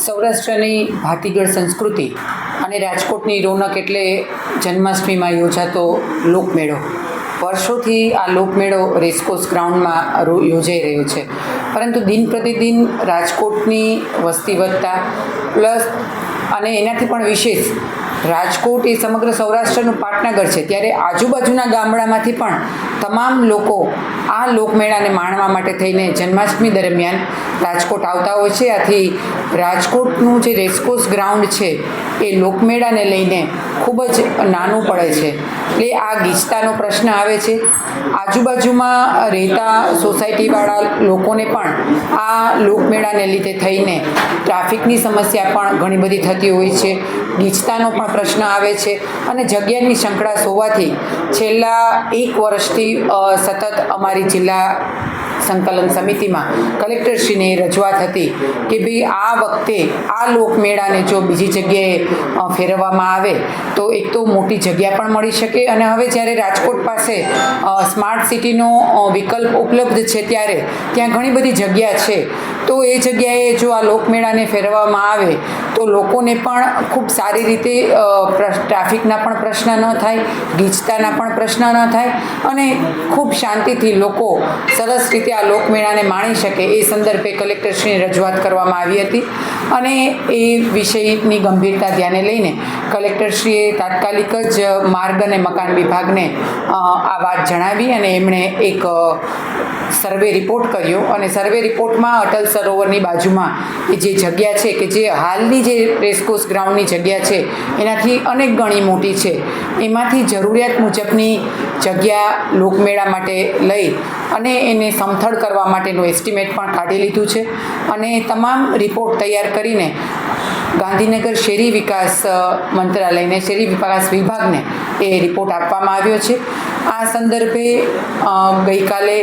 સૌરાષ્ટ્રની ભાતીગળ સંસ્કૃતિ અને રાજકોટની રોનક એટલે જન્માષ્ટમીમાં યોજાતો લોકમેળો. વર્ષોથી આ લોકમેળો રેસકોર્સ ગ્રાઉન્ડમાં યોજાઈ રહ્યો છે, પરંતુ દિન પ્રતિદિન રાજકોટની વસ્તી વધતા પ્લસ અને એનાથી પણ વિશેષ રાજકોટ એ સમગ્ર સૌરાષ્ટ્રનું પાટનગર છે, ત્યારે આજુબાજુના ગામડામાંથી પણ તમામ લોકો આ લોકમેળાને માણવા માટે થઈને જન્માષ્ટમી દરમિયાન રાજકોટ આવતા હોય છે. આથી રાજકોટનું જે રેસકોર્સ ગ્રાઉન્ડ છે એ લોકમેળાને લઈને ખૂબ જ નાનું પડે છે, એટલે આ ગીચતાનો પ્રશ્ન આવે છે. આજુબાજુમાં રહેતા સોસાયટીવાળા લોકોને પણ આ લોકમેળાને લીધે થઈને ટ્રાફિકની સમસ્યા પણ ઘણી બધી થતી હોય છે, ગીચતાનો પણ પ્રશ્ન આવે છે અને જગ્યાની સંકળાશ હોવાથી છેલ્લા 1 વર્ષથી સતત અમારી જિલ્લા સંકલન સમિતિમાં કલેક્ટરશ્રીને રજૂઆત હતી કે ભાઈ આ વખતે આ લોકમેળાને જો બીજી જગ્યાએ ફેરવવામાં આવે તો એક તો મોટી જગ્યા પણ મળી શકે, અને હવે જ્યારે રાજકોટ પાસે સ્માર્ટ સિટીનો વિકલ્પ ઉપલબ્ધ છે ત્યારે ત્યાં ઘણી બધી જગ્યા છે, તો એ જગ્યાએ જો આ લોકમેળાને ફેરવવામાં આવે તો લોકોને પણ ખૂબ સારી રીતે ટ્રાફિકના પણ પ્રશ્ન ન થાય, ગીચતાના પણ પ્રશ્ન ન થાય અને ખૂબ શાંતિથી લોકો સરસ રીતે આ લોકમેળાને માણી શકે એ સંદર્ભે કલેક્ટરશ્રીની રજૂઆત કરવામાં આવી હતી. અને એ વિષયની ગંભીરતા ધ્યાને લઈને કલેક્ટરશ્રીએ તાત્કાલિક જ માર્ગ અને મકાન વિભાગને આ વાત જણાવી અને એમણે એક સર્વે રિપોર્ટ કર્યો અને સર્વે રિપોર્ટમાં અટલ સરોવરની બાજુમાં એ જે જગ્યા છે કે જે હાલની જે રેસકોર્સ ગ્રાઉન્ડની જગ્યા છે એનાથી અનેક ગણી મોટી છે, એમાંથી જરૂરિયાત મુજબની જગ્યા લોકમેળા માટે લઈ અને એને સમથળ કરવા માટેનું એસ્ટિમેટ પણ કાઢી લીધું છે અને તમામ રિપોર્ટ તૈયાર કરીને ગાંધીનગર શહેરી વિકાસ મંત્રાલયને, શહેરી વિકાસ વિભાગને એ રિપોર્ટ આપવામાં આવ્યો છે. આ સંદર્ભે ગઈકાલે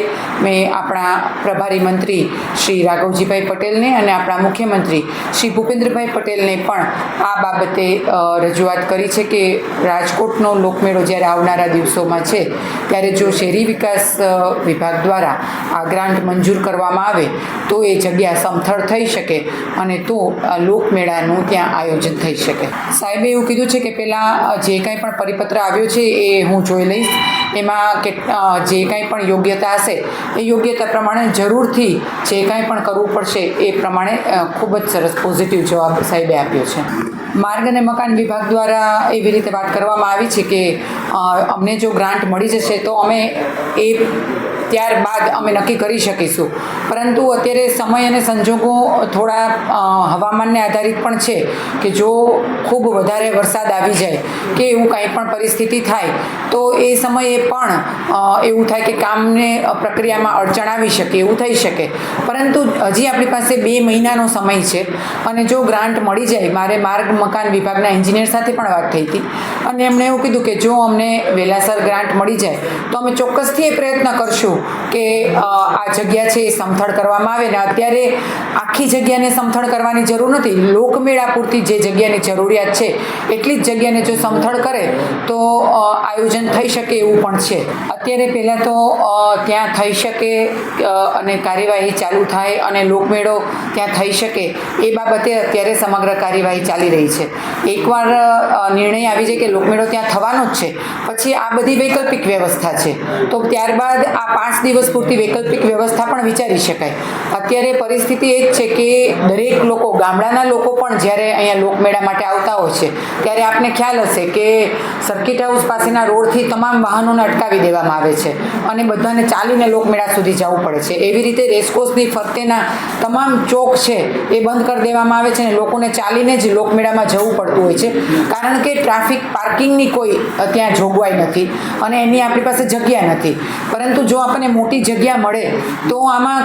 મેં આપણા પ્રભારી મંત્રી શ્રી રાઘવજીભાઈ પટેલને અને આપણા મુખ્યમંત્રી શ્રી ભૂપેન્દ્રભાઈ પટેલને પણ આ બાબતે રજૂઆત કરી છે કે રાજકોટનો લોકમેળો જ્યારે આવનારા દિવસોમાં છે ત્યારે જો શહેરી વિકાસ વિભાગ દ્વારા આ ગ્રાન્ટ મંજૂર કરવામાં આવે તો એ જગ્યા સમથળ થઈ શકે અને તો લોકમેળાનું ત્યાં આયોજન થઈ શકે. સાહેબે એવું કીધું છે કે પહેલાં જે કાંઈ પણ પરિપત્ર આવ્યો છે એ હું જોઈ લઈશ, એમાં જે કાંઈ પણ યોગ્યતા હશે એ યોગ્યતા પ્રમાણે જરૂરથી જે કાંઈ પણ કરવું પડશે એ પ્રમાણે ખૂબ જ સરસ પોઝિટિવ જવાબ સાહેબે આપ્યો છે. માર્ગ અને મકાન વિભાગ દ્વારા એવી રીતે વાત કરવામાં આવી છે કે અમને જો ગ્રાન્ટ મળી જશે તો અમે એ ત્યારબાદ અમે નક્કી કરી શકીશું, પરંતુ અત્યારે સમય અને સંજોગો થોડા હવામાનને આધારિત પણ છે કે જો ખૂબ વધારે વરસાદ આવી જાય કે એવું કાંઈ પણ પરિસ્થિતિ થાય તો એ સમયે પણ એવું થાય કે કામને પ્રક્રિયામાં અડચણ આવી શકે, એવું થઈ શકે. પરંતુ હજી આપણી પાસે 2 મહિનાનો સમય છે અને જો ગ્રાન્ટ મળી જાય, મારે માર્ગ મકાન વિભાગના એન્જિનિયર સાથે પણ વાત થઈ હતી અને એમણે એવું કીધું કે જો અમને વહેલાસર ગ્રાન્ટ મળી જાય તો અમે ચોક્કસથી એ પ્રયત્ન કરશું કે આ જગ્યા છે એ સમથળ કરવામાં આવે. ને અત્યારે આખી જગ્યાને સમથળ કરવાની જરૂર નથી, લોકમેળા પૂરતી જે જગ્યાની જરૂરિયાત છે એટલી જ જગ્યાને જો સમથળ કરે તો આયોજન થઈ શકે એવું પણ છે. અત્યારે પહેલાં તો ત્યાં થઈ શકે અને કાર્યવાહી ચાલુ થાય અને લોકમેળો ત્યાં થઈ શકે એ બાબતે અત્યારે સમગ્ર કાર્યવાહી ચાલી રહી છે. એકવાર નિર્ણય આવી જાય કે લોકમેળો ત્યાં થવાનો જ છે પછી આ બધી વૈકલ્પિક વ્યવસ્થા છે, તો ત્યારબાદ આ 5 દિવસ પૂરતી વૈકલ્પિક વ્યવસ્થા પણ વિચારી શકાય. અત્યારે પરિસ્થિતિ એ જ છે કે દરેક લોકો, ગામડાના લોકો પણ જ્યારે અહીંયા લોકમેળા માટે આવતા હોય છે ત્યારે આપને ખ્યાલ હશે કે સર્કિટ હાઉસ પાસેના રોડથી તમામ વાહનોને અટકાવી દેવામાં આવે છે અને બધાને ચાલીને લોકમેળા સુધી જવું પડે છે. એવી રીતે રેસકોર્સની ફરતેના તમામ ચોક છે એ બંધ કરી દેવામાં આવે છે અને લોકોને ચાલીને જ લોકમેળામાં જવું પડતું હોય છે, કારણ કે ટ્રાફિક પાર્કિંગની કોઈ ત્યાં જોગવાઈ નથી અને એની આપણી પાસે જગ્યા નથી. પરંતુ જો આપણને મોટી જગ્યા મળે તો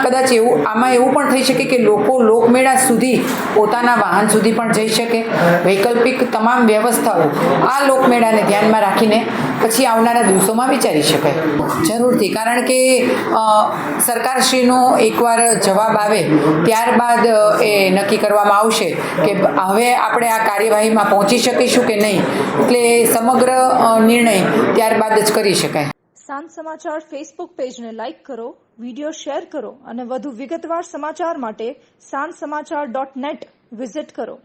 કદાચ એવું પણ થઈ શકે કે લોકો લોકમેળા સુધી પોતાના વાહન સુધી પણ જઈ શકે. વૈકલ્પિક તમામ વ્યવસ્થાઓ આ લોકમેળાને ધ્યાનમાં રાખીને પછી આવનારા દિવસોમાં વિચારી શકાય જરૂરથી, કારણ કે સરકારશ્રીનો એકવાર જવાબ આવે ત્યારબાદ એ નક્કી કરવામાં આવશે કે હવે આપણે આ કાર્યવાહીમાં પહોંચી શકીશું કે નહીં, એટલે સમગ્ર નિર્ણય ત્યારબાદ જ કરી શકાય. સાંજ સમાચાર ફેસબુક પેજને લાઇક કરો, વિડીયો શેર કરો અને વધુ વિગતવાર સમાચાર માટે sanssamachar.net વિઝિટ કરો.